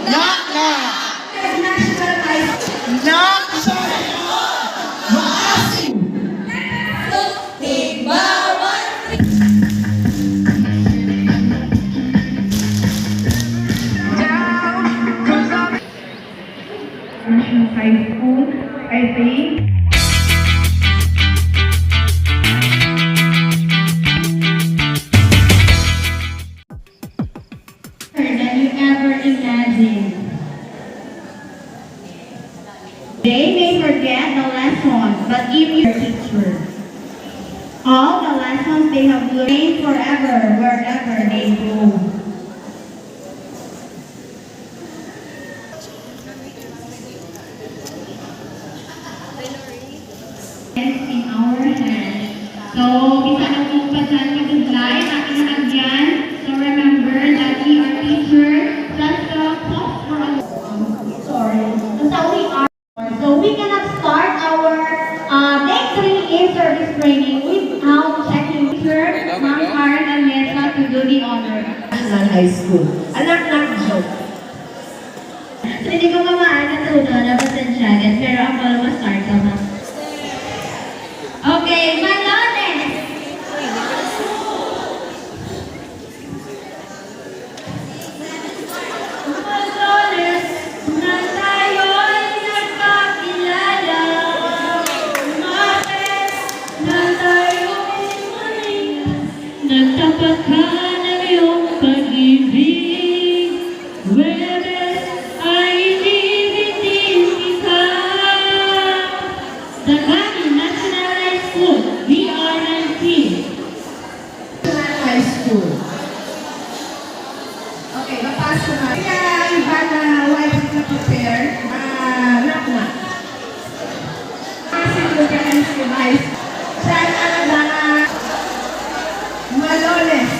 Knock, knock. Knock, sorry. National High School, I think. Than you ever imagined. They may forget the lesson, but if your teacher, all the lessons they have learned forever, wherever they go. In our hands. So, bisa na po pasan kadudlay, ating nagyan. So, remember that we are teachers, just the cost for us. Sorry. So, we are. So, we cannot start our day 3 in-service training without checking teacher, Ma'am Karen Almesa to do the honor. National High School. Anak joke. So, hindi ko mamaan na tuno na pasensyagan, pero ako lang ma-start ako. Okay, Malones! Malones, na tayo'y nagkakilala. Umates, na tayo'y muli. Nagtapat ka ng iyong pag-ibig. Webes ay ibig-ibig kita. Dagani National High School, we are 19. High School. Okay, mapasok na. Kaya iba na wife na prepare. Knock. Kasi ko ka ng device. Saan ang mga Malones?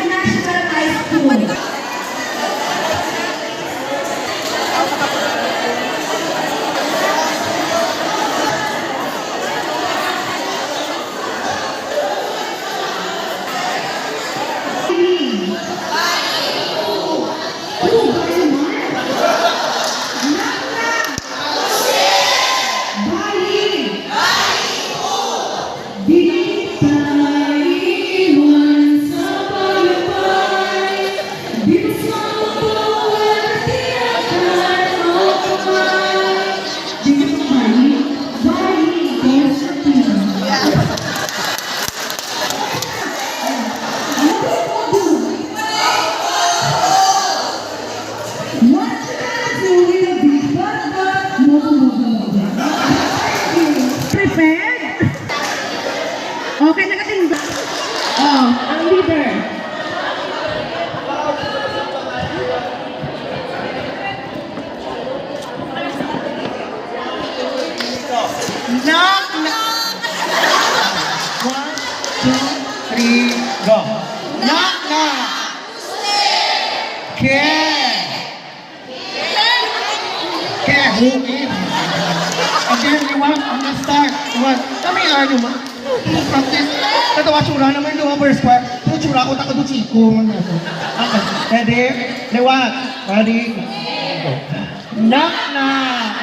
National High School. Prepared? Okay, nakatingga. Oh, ang leader. Knock, knock. 1, 2, 3, go. Knock, knock. Who is? Again, you want? I'm gonna start. What? Kami ano mo? Practice. Ito tsura naman doon first part. Ito tsura ko tako do chiko. Okay. Ready? Liwat. Ready? Go. Knock, knock.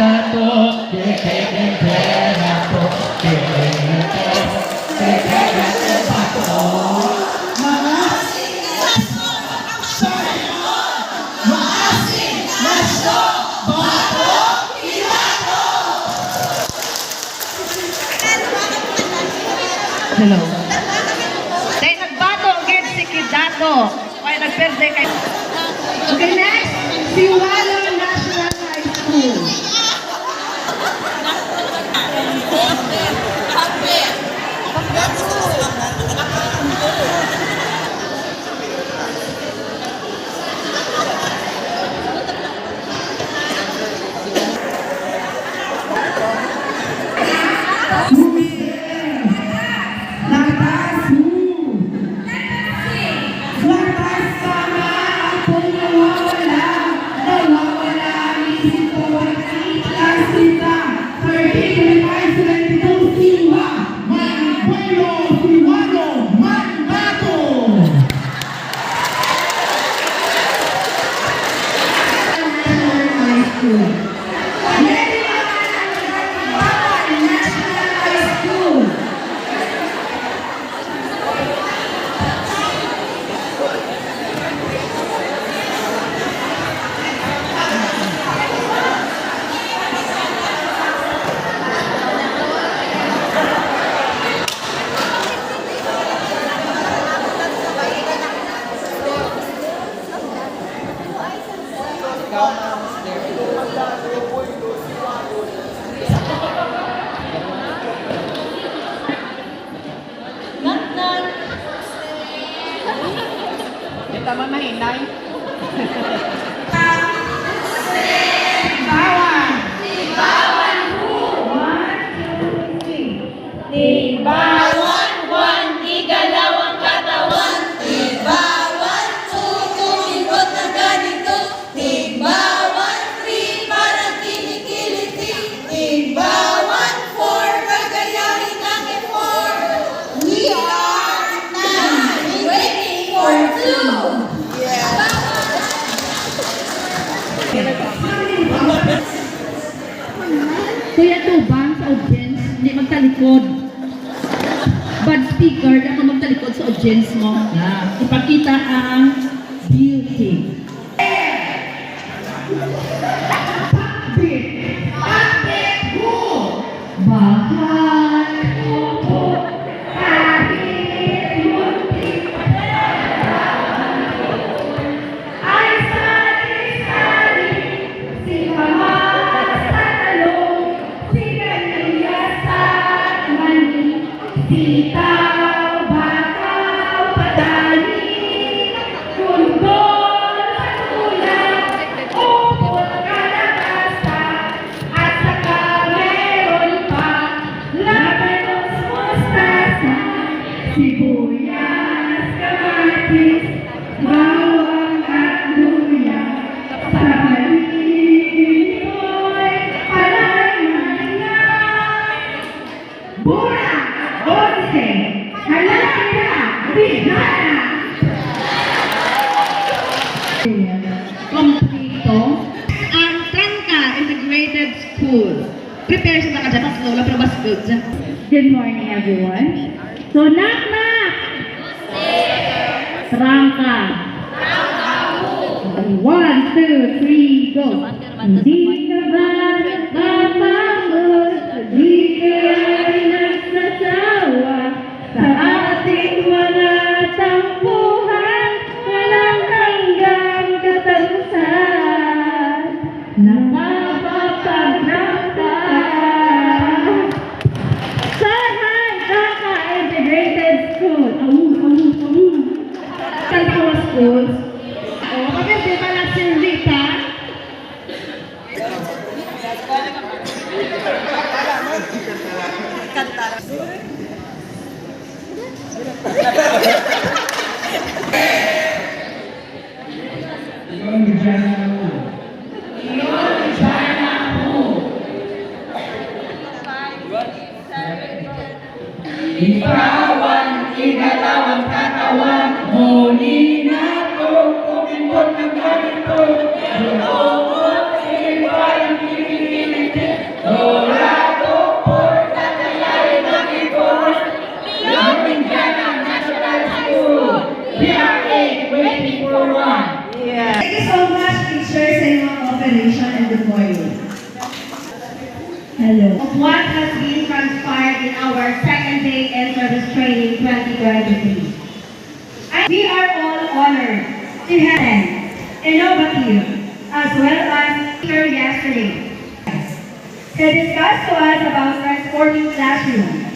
Dato. Hello. Dahil nagbato again si Kidato. Kaya nagperde kayo. Okay, next. Siwalo National High School. School. Ready naman ang Gantibawan National High School. Tama mahinay. Tigbawan, one, igalawang katawan. Tigbawan, tumindot na ganito. Tigbawan, 3 parang kinikiliti. Tigbawan, 4 gagayahin ang E4. We are 9, waiting for 2. Kuya Tubang sa audience, hindi magtalikod. Bad speaker, ako magtalikod sa audience mo. Ipakita ang beauty. Bahal ko kahit muntik ay sari-sari si Mama sa talong, si Ganilla sa mani, sitaw, bakaw, patani, kundol sa tulad, upot kalabasa, at saka meron pa labanos mustasa, sibuyas, kamatis, bawang at luya. Sa paligid mo'y palay-malay. Bura, onse, halakira, bigana. Kompleto ang Trangka Integrated School. Prepare sa mga dapat lola pero mas good. Good morning, everyone. So, knock-knock! Trangka. 1, 2, 3, go! Hindi ka ba nagpapagod? Hindi ka rin nagsasawa sa ating mga tampuhan, walang hanggang katapusan. Nakapapagramta sa Trangka Integrated School. Tantawa Schools. Maganda pala si Rita. Ikawan, igalawang katawan, muli na to, kumindot na ganito. Lumot, parang kinikiliti. Dorado, por tatayarin ang ipon. Laming dyan ang National School. We are 8, waiting for 1. Thank you so much, teachers, sa inyong operation and deployment. Hello. Of what has been transpired in our second day in service training 2023. We are all honored to have innovative as well as here yesterday to discuss to us about transforming classrooms.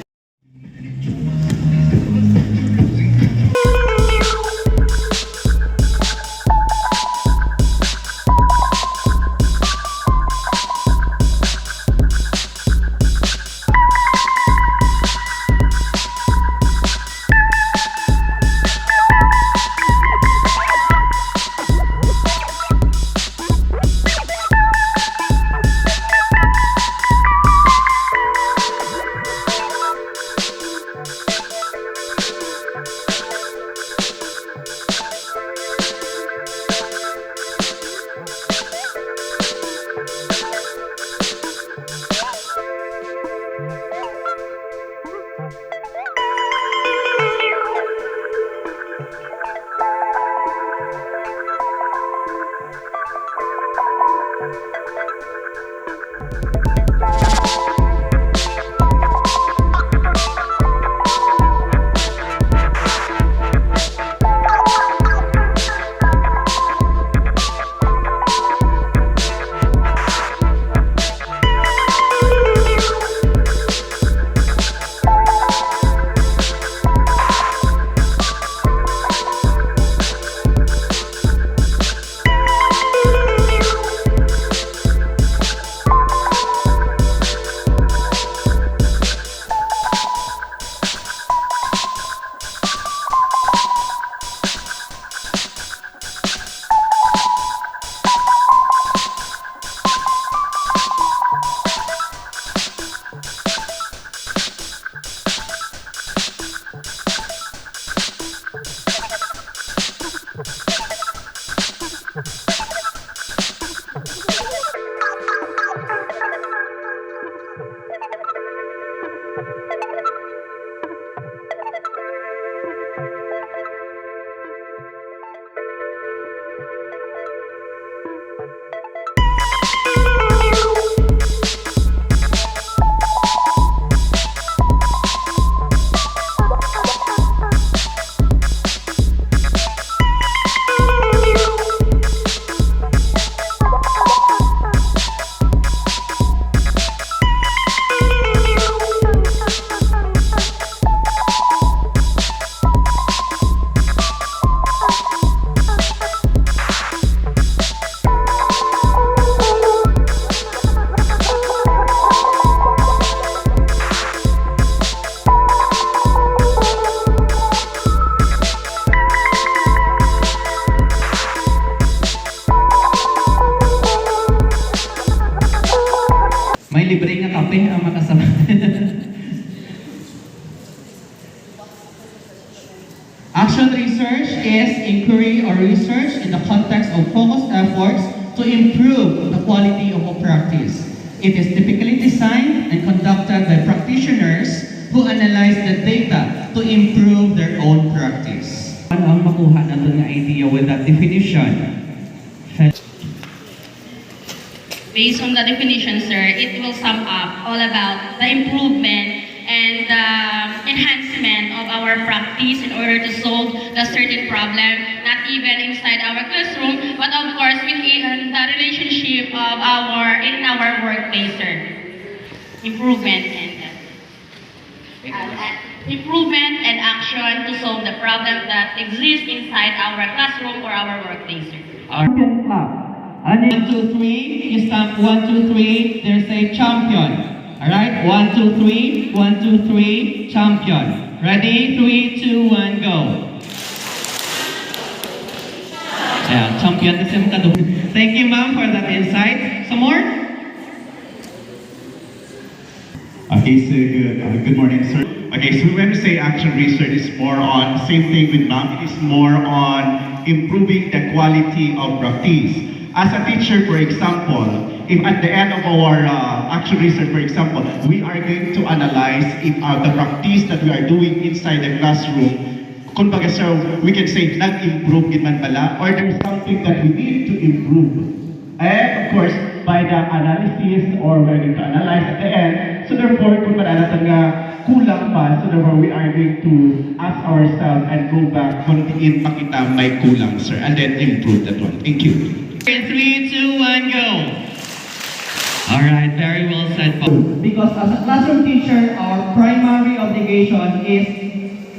research in the context of focused efforts to improve the quality of a practice. It is typically designed and conducted by practitioners who analyze the data to improve their own practice. Ano ang makuha natin nga idea with that definition? Based on the definition, sir, it will sum up all about the improvement and the enhancement of our practice in order to solve the certain problem, not even inside our classroom, but of course within the relationship of in our workplace, sir. Improvement and action to solve the problem that exists inside our classroom or our workplace, sir. Champion clap. 1, 2, 3. You stamp 1, 2, 3. There's a champion. Alright? 1, 2, 3. 1, 2, 3. Champion. Ready? 3, 2, 1, go. Yeah, championism ka doon. Thank you, ma'am, for that insight. Some more? Okay, so good morning, sir. Okay, so when we say action research, it's more on, same thing with ma'am, it is more on improving the quality of practice. As a teacher, for example, if at the end of our action research, for example, we are going to analyze if the practice that we are doing inside the classroom, kumbaga sir, we can say, nag-improve din man pala, or there's something that we need to improve. And of course, by the analysis, or we're going to analyze at the end, so therefore, kung natin nga kulang pa, so therefore, we are going to ask ourselves and go back, kung tiin pakita may kulang, sir, and then improve that one. Thank you. 3, 2, 1, go. Alright, very well said, Paul. Because as a classroom teacher, our primary obligation is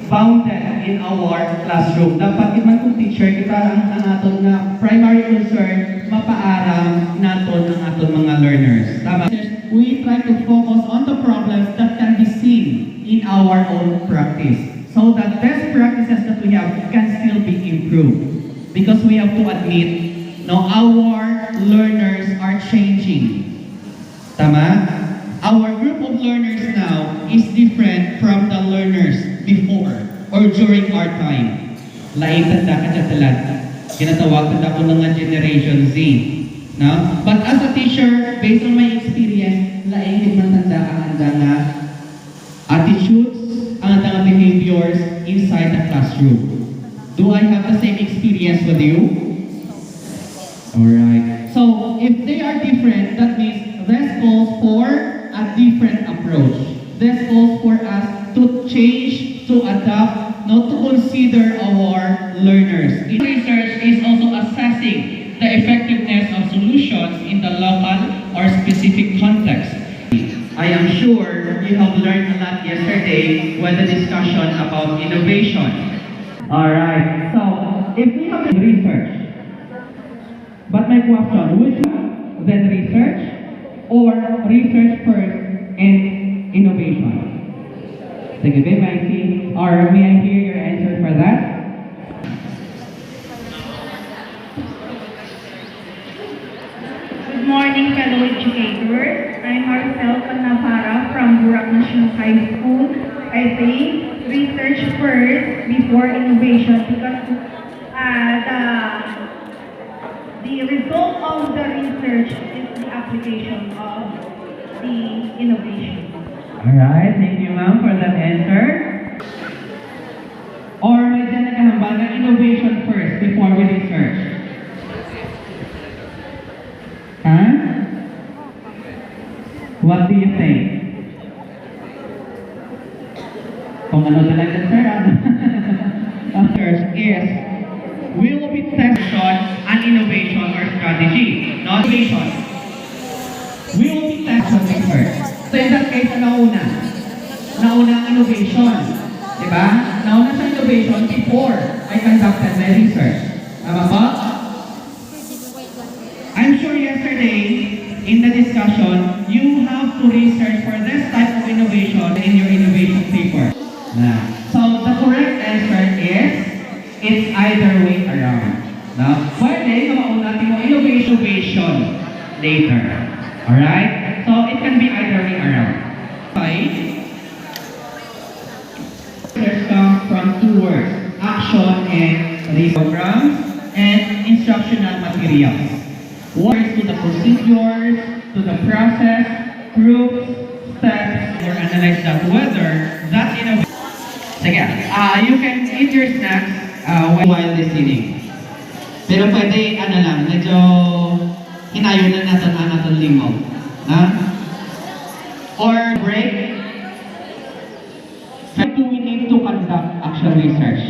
bounded in our classroom. Dapat man kung teacher, kita ang aton nga primary concern, mapaaram naton ang aton mga learners. Tama? We try to focus on the problems that can be seen in our own practice. So that best practices that we have can still be improved. Because we have to admit, now our learners are changing. Tama? Our group of learners now is different from the learners before or during our time. Lain tanda ka sa talan. Kinatawag tanda ko ng Generation Z. No? But as a teacher, based on my experience, lain din man tanda ang anda nga attitudes, ang anda nga behaviors inside the classroom. Do I have the same experience with you? Alright. So, if they are different, that means this calls for a different approach. This calls for us to change, to adapt, not to consider our learners. Research is also assessing the effectiveness of solutions in the local or specific context. I am sure you have learned a lot yesterday with the discussion about innovation. Alright. So, if we have research, but my question, which one? Then research or research first and innovation? Sige, babe, I see. Or may I hear your answer for that? Good morning, fellow educators. I'm Marcel Panapara from Burak National High School. I think research first before innovation because the result of the research is the application of the innovation. Alright, thank you ma'am for that answer. Or may dyan nakahambal ng innovation first before we research? Huh? What do you think? Kung ano talaga sir, ano? First is, we will be tested on innovation or strategy, not innovation. We will be tested first. So in that case, nauna ang innovation. Diba? Nauna sa innovation before I conducted my research. Tama ba? I'm sure yesterday, in the discussion, you have to research for this type of innovation in your innovation paper. So the correct answer is, it's either way around. Now, pwede na mauna natin mo innovation later. Alright? So, it can be either way around. There's come from two words, action and research programs and instructional materials. Words to the procedures, to the process, groups, steps, or analyze that whether that in a way. Sige, you can eat your snacks while listening. Pero pwede, ano lang, medyo hinayon na natin ang natin lingaw. Ha? Or break. So we need to conduct action research.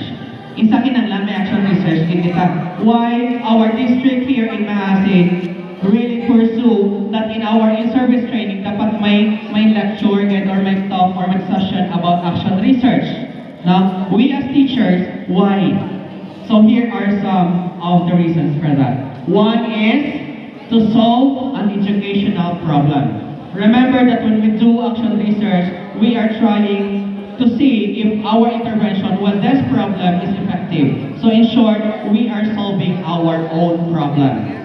Isa kinanglan may action research kita why our district here in Mahasin really pursue that in our in-service training dapat may lecture again or may talk or may session about action research. Now, we as teachers, why? So here are some of the reasons for that. One is to solve an educational problem. Remember that when we do action research, we are trying to see if our intervention with this problem is effective. So in short, we are solving our own problem.